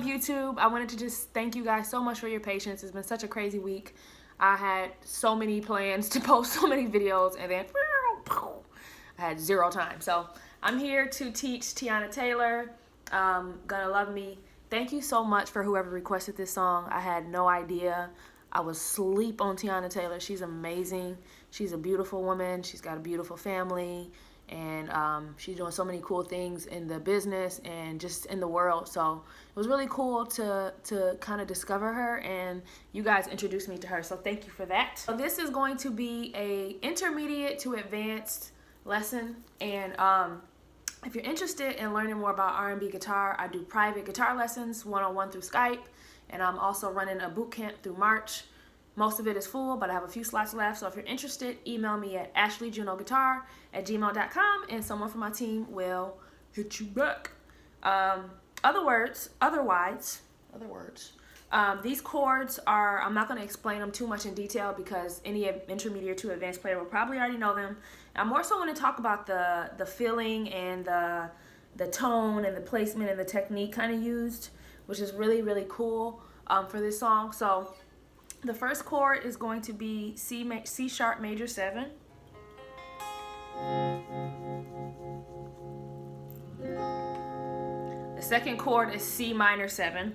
YouTube? I wanted to just thank you guys so much for your patience. It's been such a crazy week. I had so many plans to post so many videos, and then I had 0 time. So I'm here to teach Teyana Taylor, Gonna Love Me. Thank you so much for whoever requested this song. I had no idea. I was asleep on Teyana Taylor. She's amazing. She's a beautiful woman. She's got a beautiful family. And she's doing so many cool things in the business and just in the world. So it was really cool to kind of discover her, and you guys introduced me to her. So thank you for that. So this is going to be a intermediate to advanced lesson. And if you're interested in learning more about R&B guitar, I do private guitar lessons, one-on-one through Skype. And I'm also running a boot camp through March. Most of it is full, but I have a few slots left. So if you're interested, email me at ashleyjunoguitar@gmail.com, and someone from my team will hit you back. Other words, these chords are, I'm not going to explain them too much in detail because any intermediate to advanced player will probably already know them. I'm more so going to talk about the feeling and the tone and the placement and the technique kind of used, which is really, really cool for this song. So the first chord is going to be C sharp major 7. The second chord is C minor 7.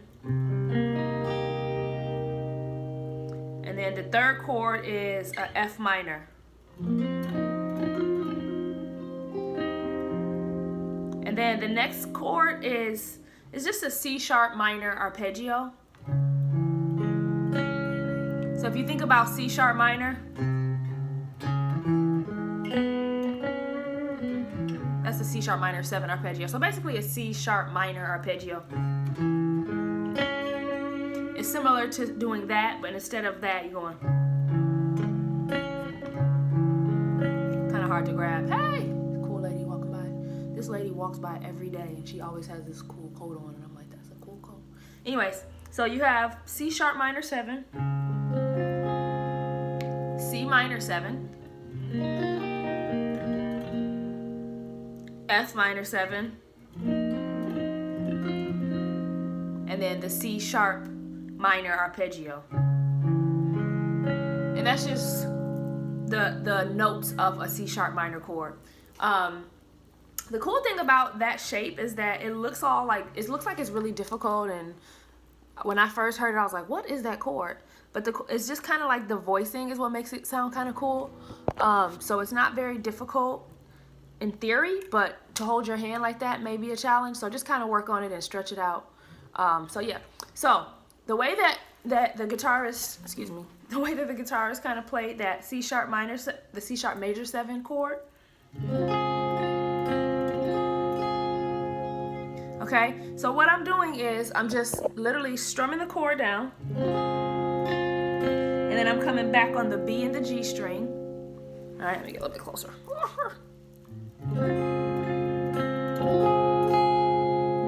And then the third chord is a F minor. And then the next chord is just a C sharp minor arpeggio. So if you think about C sharp minor, that's a C sharp minor 7 arpeggio. So basically a C sharp minor arpeggio. It's similar to doing that, but instead of that, you're going kind of hard to grab. Hey, cool lady walking by. This lady walks by every day, and she always has this cool coat on, and I'm like, that's a cool coat. Anyways, so you have C sharp minor 7. C minor 7, F minor 7, and then the C sharp minor arpeggio. And that's just the notes of a C sharp minor chord. The cool thing about that shape is that it looks like it's really difficult, and when I first heard it, I was like, what is that chord? But it's just kind of like the voicing is what makes it sound kind of cool. So it's not very difficult in theory, but to hold your hand like that may be a challenge. So just kind of work on it and stretch it out. So yeah. So the way that the guitarist, the way that the guitarist kind of played that C sharp minor, the C sharp major 7 chord. Okay. So what I'm doing is I'm just literally strumming the chord down. And then I'm coming back on the B and the G string. All right, let me get a little bit closer.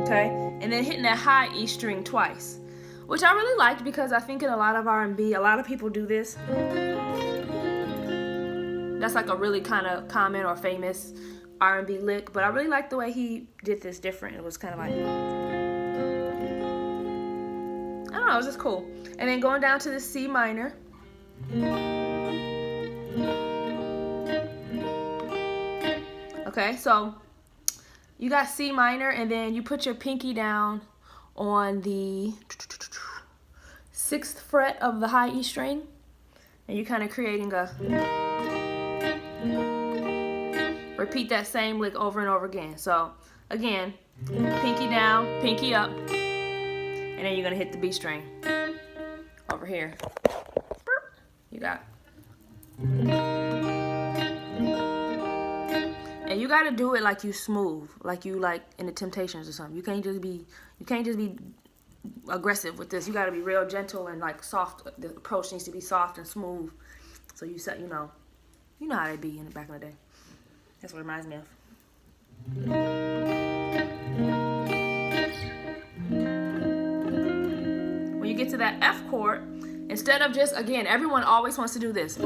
Okay, and then hitting that high E string twice, which I really liked because I think in a lot of R&B, a lot of people do this. That's like a really kind of common or famous R&B lick, but I really like the way he did this different. It was kind of like, I don't know, it was just cool. And then going down to the C minor. Okay, so you got C minor, and then you put your pinky down on the 6th fret of the high E string, and you're kind of creating a, repeat that same lick over and over again. So again, pinky down, pinky up, and then you're gonna hit the B string over here. You got, and you got to do it like you smooth, like you like in the Temptations or something. You can't just be aggressive with this. You got to be real gentle and like soft. The approach needs to be soft and smooth. So you said, you know how they be in the back of the day. That's what it reminds me of. When you get to that F chord, instead of just, again, everyone always wants to do this.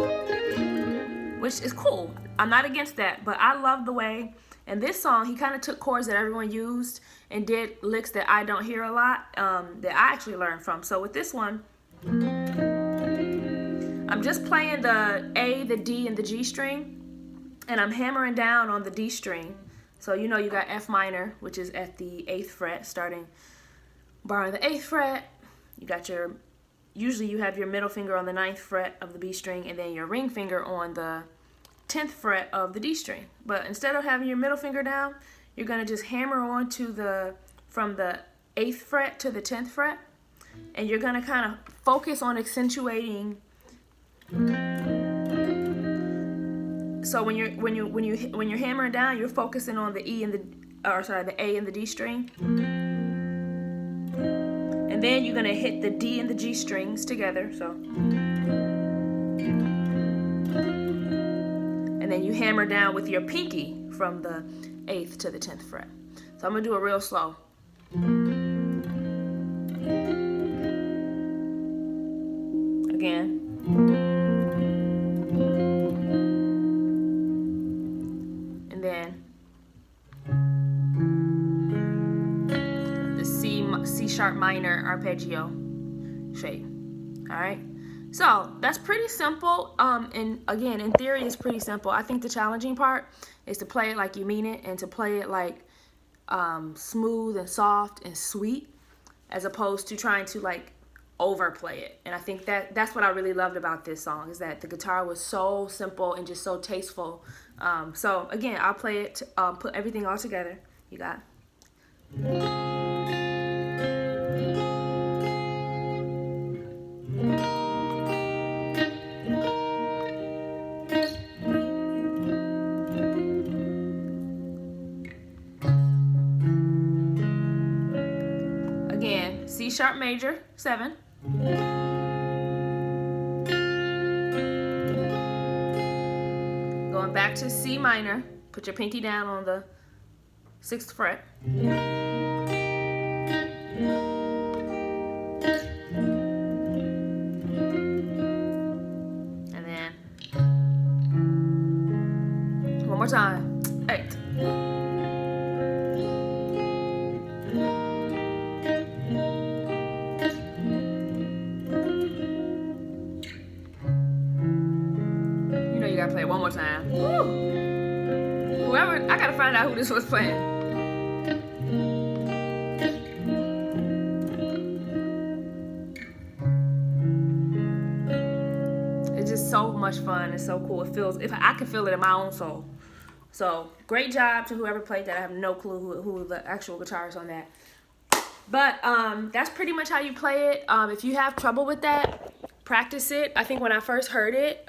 which is cool. I'm not against that, but I love the way, in this song, he kind of took chords that everyone used and did licks that I don't hear a lot, that I actually learned from. So with this one, I'm just playing the A, the D, and the G string, and I'm hammering down on the D string. So you know you got F minor, which is at the 8th fret, starting bar on the 8th fret. You got your, usually you have your middle finger on the 9th fret of the B string, and then your ring finger on the 10th fret of the D string. But instead of having your middle finger down, you're going to just hammer on to the, from the 8th fret to the 10th fret, and you're going to kind of focus on accentuating. So when you're hammering down, you're focusing on the E and the A and the D string. And then you're going to hit the D and the G strings together, so. And then you hammer down with your pinky from the 8th to the 10th fret. So I'm going to do it real slow. Again. And then the C sharp minor arpeggio shape. All right. So that's pretty simple, and again, in theory, it's pretty simple. I think the challenging part is to play it like you mean it, and to play it like smooth and soft and sweet, as opposed to trying to like overplay it. And I think that's what I really loved about this song, is that the guitar was so simple and just so tasteful. So again, I'll play it, put everything all together. You got. C sharp major, 7. Going back to C minor, put your pinky down on the 6th fret. And then one more time, 8. Gotta play it one more time. Woo. Whoever, I gotta find out who this was playing. It's just so much fun. It's so cool. It feels, if I can feel it in my own soul. So great job to whoever played that. I have no clue who the actual guitarist on that. But that's pretty much how you play it. If you have trouble with that, practice it. I think when I first heard it,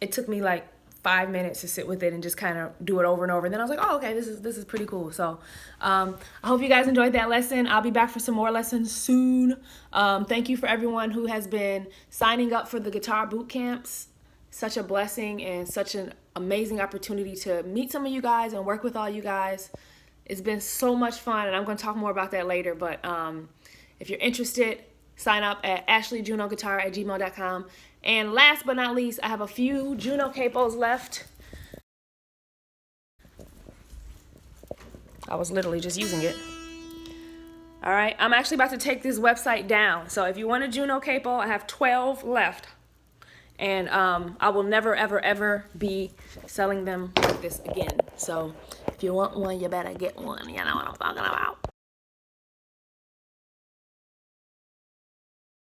it took me like 5 minutes to sit with it and just kind of do it over and over. And then I was like, oh, okay, this is pretty cool. So I hope you guys enjoyed that lesson. I'll be back for some more lessons soon. Thank you for everyone who has been signing up for the guitar boot camps. Such a blessing and such an amazing opportunity to meet some of you guys and work with all you guys. It's been so much fun, and I'm going to talk more about that later. But if you're interested, sign up at ashleyjunoguitar@gmail.com. And last but not least, I have a few JUNOcapos left. I was literally just using it. All right, I'm actually about to take this website down. So if you want a JUNOcapo, I have 12 left. And I will never, ever, ever be selling them like this again. So if you want one, you better get one. You know what I'm talking about.